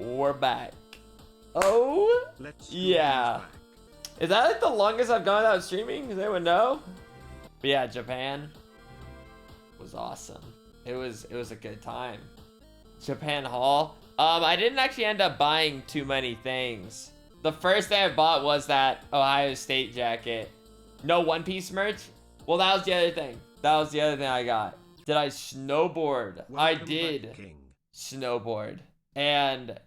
we're back. Oh, yeah. Is that like the longest I've gone without streaming? Does anyone know? But yeah, Japan was awesome. It was a good time. Japan haul. I didn't actually end up buying too many things. The first thing I bought was that Ohio State jacket. No One Piece merch? Well, that was the other thing. That was the other thing I got. Did I snowboard? I did snowboard. And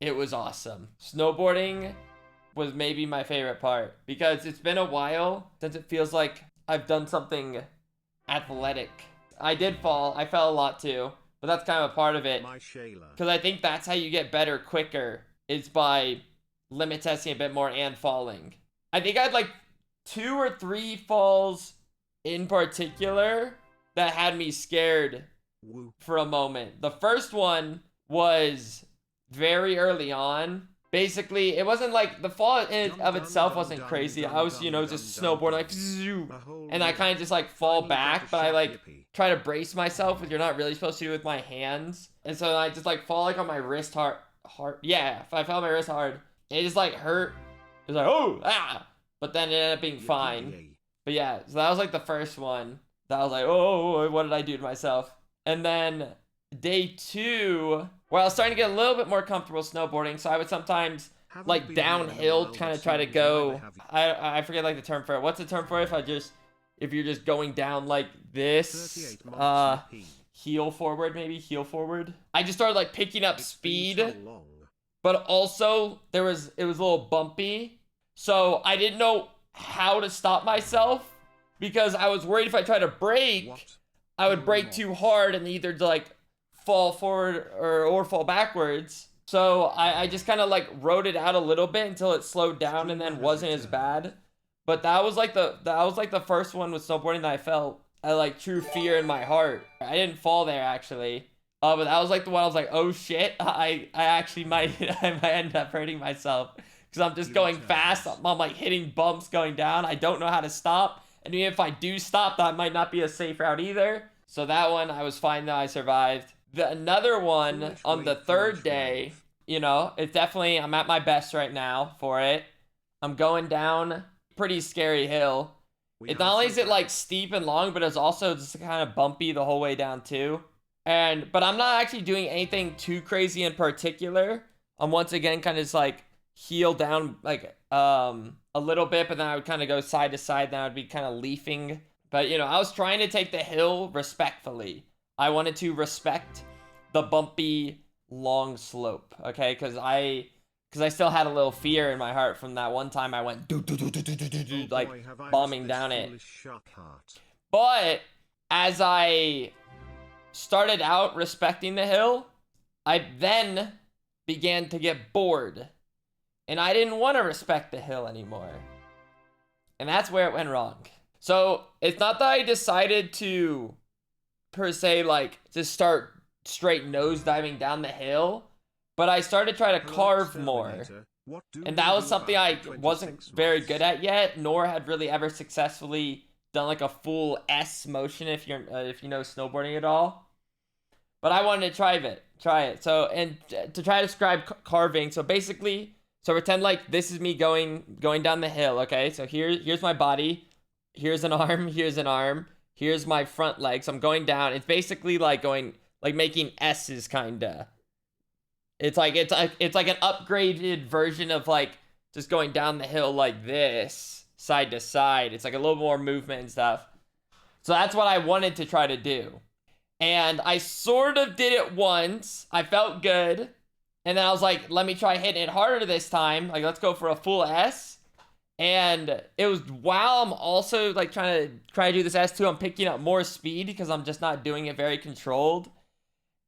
it was awesome. Snowboarding was maybe my favorite part because it's been a while since it feels like I've done something athletic. I did fall. I fell a lot too, but that's kind of a part of it. Because I think that's how you get better quicker, is by limit testing a bit more and falling. I think I had like 2 or 3 falls in particular that had me scared for a moment. The first one was very early on. Basically, it wasn't like the fall of itself wasn't crazy. I was, just snowboarding like zoom, and I kind of just like fall back, but I like try to brace myself, which you're not really supposed to do with my hands. And so I just like fall like on my wrist hard. Yeah, if I fell on my wrist hard, it just like hurt. It was like, oh, ah, but then it ended up being fine. But yeah, so that was like the first one that I was like, oh, what did I do to myself? And then day 2, where I was starting to get a little bit more comfortable snowboarding, so I would sometimes like downhill kind of try to go. I forget like the term for it. What's the term for it? If you're just going down like this, heel forward, maybe heel forward. I just started like picking up speed, but also it was a little bumpy, so I didn't know how to stop myself because I was worried if I tried to brake, I would brake too hard and either like fall forward or fall backwards. So I just kind of like rode it out a little bit until it slowed down and then wasn't as bad. But that was like the first one with snowboarding that I felt like true fear in my heart. I didn't fall there actually. But that was like the one I was like, oh shit, I actually might end up hurting myself because I'm just going fast. I'm like hitting bumps going down. I don't know how to stop. And even if I do stop, that might not be a safe route either. So that one I was fine that I survived. Another one on the 3rd day, it's definitely, I'm at my best right now for it. I'm going down pretty scary hill. It's not only is it like steep and long, but it's also just kind of bumpy the whole way down too. But I'm not actually doing anything too crazy in particular. I'm once again kind of just like heel down like a little bit, but then I would kind of go side to side. Then I would be kind of leafing. But I was trying to take the hill respectfully. I wanted to respect the bumpy, long slope, okay? Because I still had a little fear in my heart from that one time I went like bombing down it. But as I started out respecting the hill, I then began to get bored. And I didn't want to respect the hill anymore. And that's where it went wrong. So it's not that I decided to per se like just start straight nose diving down the hill, but I started trying to carve more, and that was something I wasn't very good at yet, nor had really ever successfully done like a full S motion if you know snowboarding at all. But I wanted to try it. So, and to try to describe carving, so basically, so pretend like this is me going down the hill, okay? So here's my body, here's an arm, here's my front legs. I'm going down. It's basically like making S's kinda. It's like an upgraded version of like just going down the hill like this, side to side. It's like a little more movement and stuff. So that's what I wanted to try to do. And I sort of did it once. I felt good. And then I was like, let me try hitting it harder this time. Like, let's go for a full S. And it was while I'm also like trying to do this S2, I'm picking up more speed because I'm just not doing it very controlled.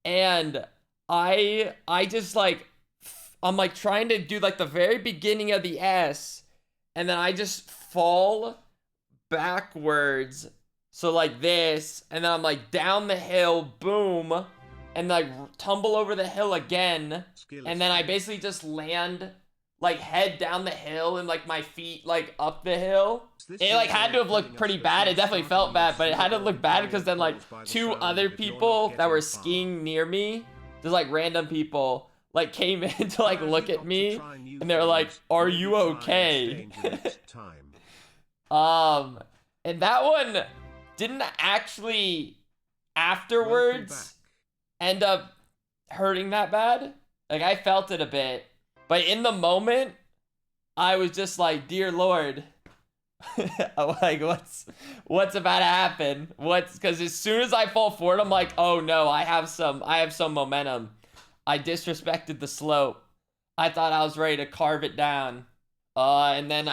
And I just like, I'm like trying to do like the very beginning of the S, and then I just fall backwards. So like this, and then I'm like down the hill, boom, and like tumble over the hill again. And then I basically just land like head down the hill and like my feet like up the hill. It like had to have looked pretty bad. It definitely felt bad, but it had to look bad because then like 2 other people that were skiing near me, just like random people, like came in to like look at me, and they're like, "Are you okay?" And that one didn't actually afterwards end up hurting that bad. Like, I felt it a bit, but in the moment, I was just like, "Dear Lord." Like, what's about to happen? Because as soon as I fall forward, I'm like, oh no, I have some momentum. I disrespected the slope. I thought I was ready to carve it down. And then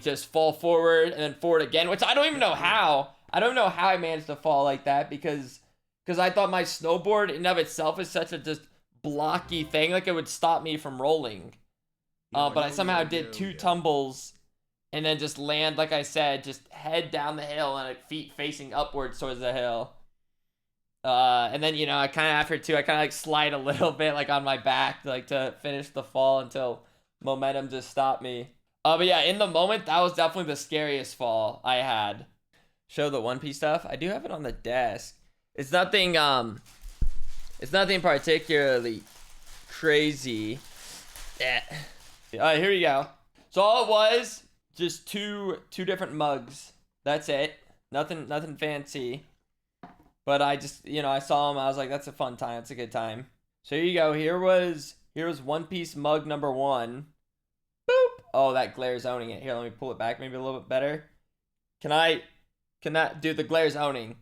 just fall forward and then forward again, which I don't even know how. I don't know how I managed to fall like that because I thought my snowboard in and of itself is such a just blocky thing, like it would stop me from rolling. But I somehow did two tumbles and then just land, like I said, just head down the hill and feet facing upwards towards the hill. And then, I kind of after two, I kind of like slide a little bit like on my back like to finish the fall until momentum just stopped me. But yeah, in the moment, that was definitely the scariest fall I had. Show the One Piece stuff. I do have it on the desk. It's nothing particularly crazy. Yeah. All right, here we go. So all it was, just two different mugs. That's it. Nothing fancy. But I just, I saw them. I was like, that's a fun time. It's a good time. So here you go. Here was One Piece mug number 1. Boop. Oh, that glare's owning it. Here, let me pull it back maybe a little bit better. Can that, dude, the glare's owning.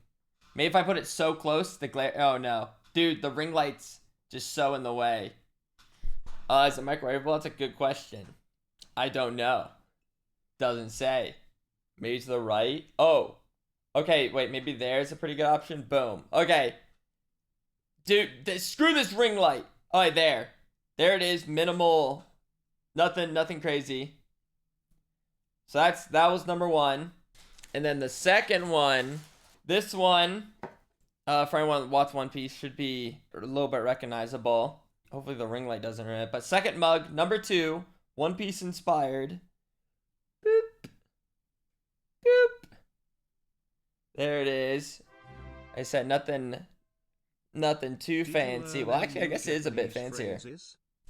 Maybe if I put it so close, the glare, oh no. Dude, the ring light's just so in the way. Is it microwavable? That's a good question. I don't know. Doesn't say. Maybe to the right. Oh. Okay, wait, maybe there's a pretty good option. Boom. Okay. Dude, screw this ring light. All right, there. There it is. Minimal. Nothing crazy. So that was number 1. And then the second one, this one, for anyone that watched One Piece, should be a little bit recognizable. Hopefully the ring light doesn't ruin it. But second mug, number 2, One Piece inspired. Boop. Boop. There it is. I said nothing too fancy. Well, actually, I guess it is a bit fancier.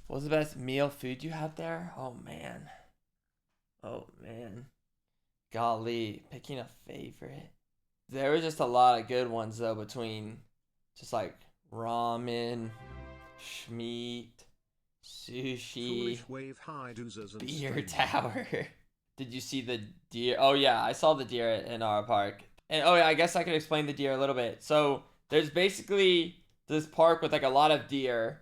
What's the best meal food you had there? Oh, man. Golly, picking a favorite. There was just a lot of good ones, though, between just like ramen, schmeat, sushi, beer tower. Did you see the deer? Oh, yeah, I saw the deer in our park. And oh, yeah, I guess I could explain the deer a little bit. So there's basically this park with like a lot of deer.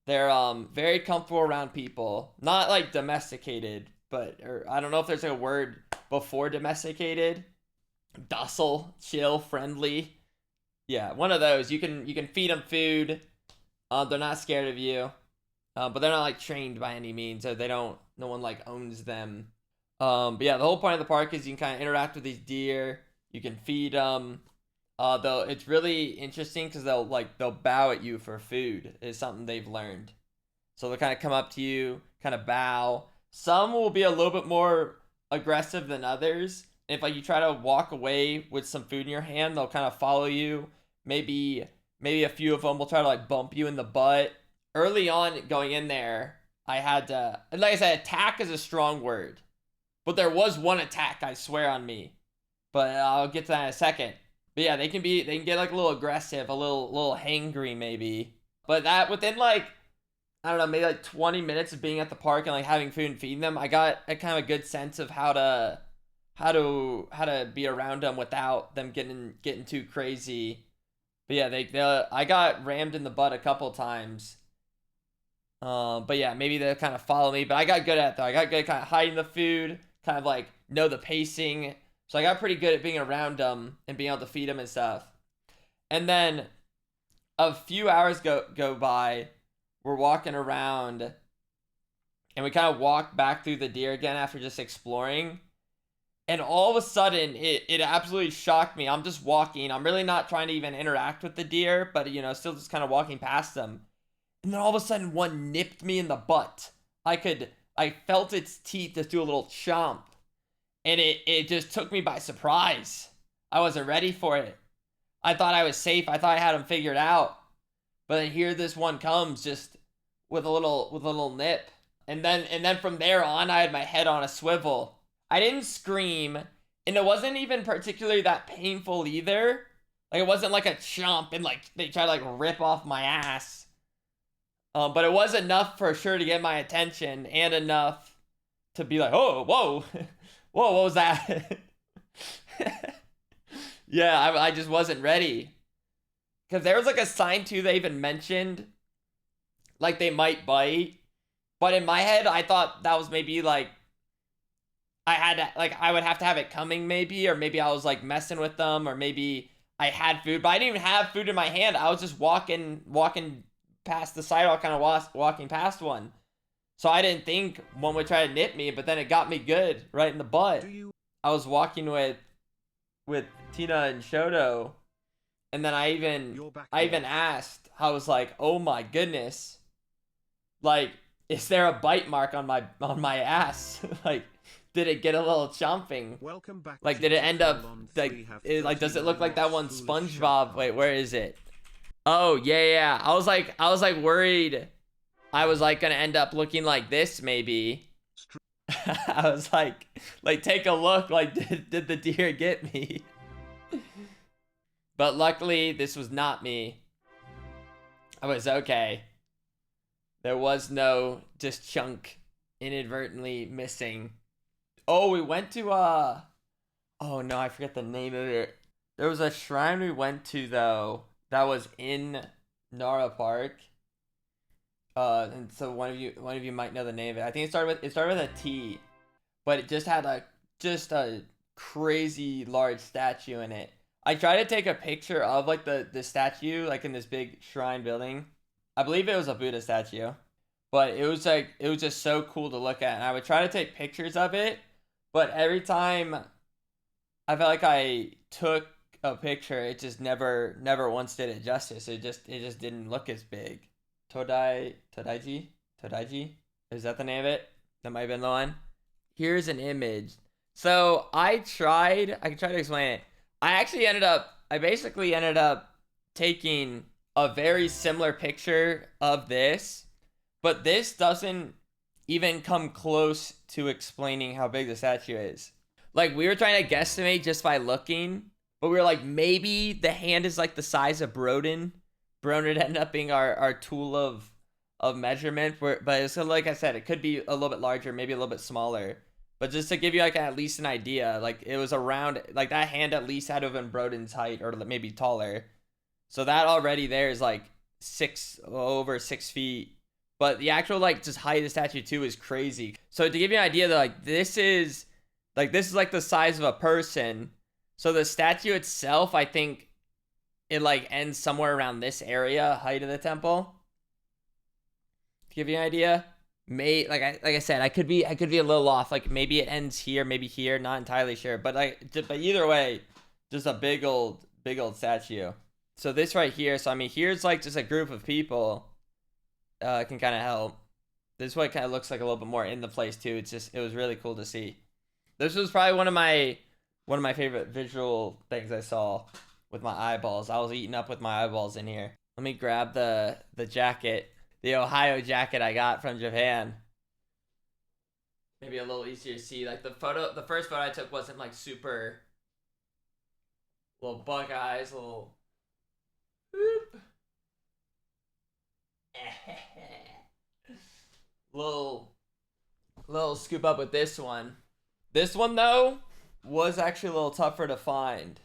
They're very comfortable around people. Not like domesticated, but I don't know if there's a word before domesticated. Docile, chill, friendly. Yeah, one of those. You can feed them food. They're not scared of you. But they're not like trained by any means. So no one like owns them. But yeah, the whole point of the park is you can kind of interact with these deer. You can feed them. Though it's really interesting because they'll bow at you for food is something they've learned. So they'll kind of come up to you, kind of bow. Some will be a little bit more aggressive than others. If like you try to walk away with some food in your hand, they'll kind of follow you. Maybe a few of them will try to like bump you in the butt. Early on going in there, I had to, like I said, attack is a strong word, but there was one attack, I swear on me. But I'll get to that in a second. But yeah, they can get like a little aggressive, a little hangry maybe. But that within like, I don't know, maybe like 20 minutes of being at the park and like having food and feeding them, I got a kind of a good sense of how to be around them without them getting too crazy. But yeah, I got rammed in the butt a couple times. But yeah, maybe they'll kind of follow me. But I got good at it though. I got good at kind of hiding the food, kind of like know the pacing. So I got pretty good at being around them and being able to feed them and stuff. And then a few hours go by. We're walking around and we kind of walk back through the deer again after just exploring. And all of a sudden, it absolutely shocked me. I'm just walking. I'm really not trying to even interact with the deer, but, still just kind of walking past them. And then all of a sudden, one nipped me in the butt. I felt its teeth just do a little chomp. And it just took me by surprise. I wasn't ready for it. I thought I was safe. I thought I had them figured out. But then here this one comes just with a little nip. And then from there on, I had my head on a swivel. I didn't scream, and it wasn't even particularly that painful either. Like, it wasn't like a chomp and like they tried to like rip off my ass. But it was enough for sure to get my attention, and enough to be like, oh, whoa, whoa, what was that? Yeah, I just wasn't ready. Because there was like a sign too they even mentioned, like they might bite. But in my head, I thought that was maybe like I would have to have it coming maybe, or maybe I was like messing with them, or maybe I had food, but I didn't even have food in my hand. I was just walking past the sidewalk, kind of walking past one. So I didn't think one would try to nip me, but then it got me good right in the butt. I was walking with Tina and Shoto, and then I even asked, I was like, oh my goodness, like, is there a bite mark on my ass? Like, did it get a little chomping? Welcome back. Like, did it end up like does it look like that one SpongeBob? Wait, where is it? Oh yeah. I was like worried I was like gonna end up looking like this maybe. I was like take a look, like did the deer get me? But luckily this was not me. I was okay. There was no just chunk inadvertently missing. Oh, we went to oh no, I forget the name of it. There was a shrine we went to though that was in Nara Park. And so one of you might know the name of it. I think it started with a T, but it just had a crazy large statue in it. I tried to take a picture of like the statue, like in this big shrine building. I believe it was a Buddha statue, but it was just so cool to look at, and I would try to take pictures of it, but every time I felt like I took a picture, it just never once did it justice. It just didn't look as big. Todaiji? Is that the name of it? That might have been the one. Here's an image. So I can try to explain it. I basically ended up taking a very similar picture of this, but this doesn't even come close to explaining how big the statue is. Like, we were trying to guesstimate just by looking, but we were like, maybe the hand is like the size of Broden. Broden ended up being our tool of measurement, but it's, like I said, it could be a little bit larger, maybe a little bit smaller. But just to give you like at least an idea, like it was around, like that hand at least had to have been Broden's height, or maybe taller. So that already there is like over 6 feet. But the actual like just height of the statue too is crazy. So to give you an idea, that like this is like the size of a person. So the statue itself, I think it like ends somewhere around this area, height of the temple. To give you an idea, like I said, I could be a little off. Like maybe it ends here, maybe here, not entirely sure. But but either way, just a big old statue. So this right here, so I mean, here's like just a group of people. Can kind of help. This is what it kind of looks like a little bit more in the place too. It was really cool to see. This was probably one of my favorite visual things I saw with my eyeballs. I was eating up with my eyeballs in here. Let me grab the jacket, the Ohio jacket I got from Japan. Maybe a little easier to see. Like the first photo I took wasn't like super. Little bug eyes, little. Whoop. little scoop up with this one. This one though was actually a little tougher to find,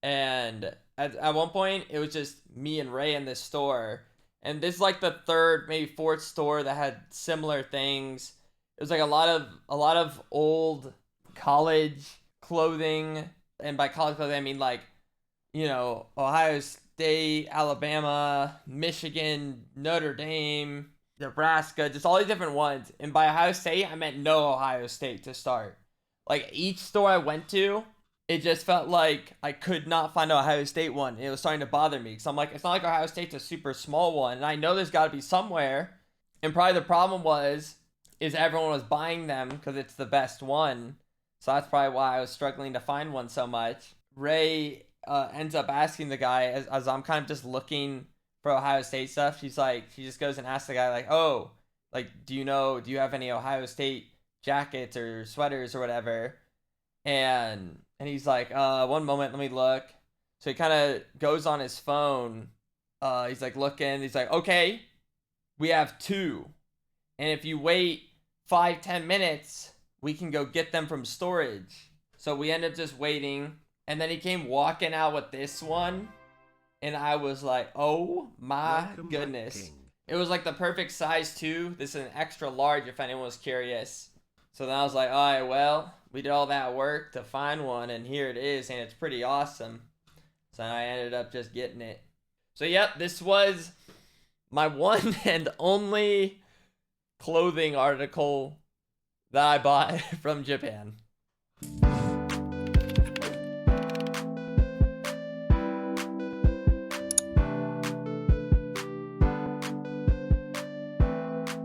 and at one point it was just me and Ray in this store, and this is like the third, maybe fourth store that had similar things. It was like a lot of old college clothing, and by college clothing I mean like, you know, Ohio State, Alabama, Michigan, Notre Dame, Nebraska, just all these different ones. And by Ohio State, I meant no Ohio State to start. Like each store I went to, it just felt like I could not find an Ohio State one. It was starting to bother me. So I'm like, it's not like Ohio State's a super small one, and I know there's got to be somewhere. And probably the problem is everyone was buying them because it's the best one. So that's probably why I was struggling to find one so much. Ray ends up asking the guy, as I'm kind of just looking for Ohio State stuff. She just goes and asks the guy like, oh, like, do you have any Ohio State jackets or sweaters or whatever? And he's like, one moment, let me look. So he kind of goes on his phone. He's like looking. He's like, okay, we have 2. And if you wait 5-10 minutes, we can go get them from storage. So we end up just waiting. And then he came walking out with this one. And I was like, oh my goodness. It was like the perfect size too. This is an extra large if anyone was curious. So then I was like, all right, well, we did all that work to find one. And here it is. And it's pretty awesome. So I ended up just getting it. So yep, this was my one and only clothing article that I bought from Japan.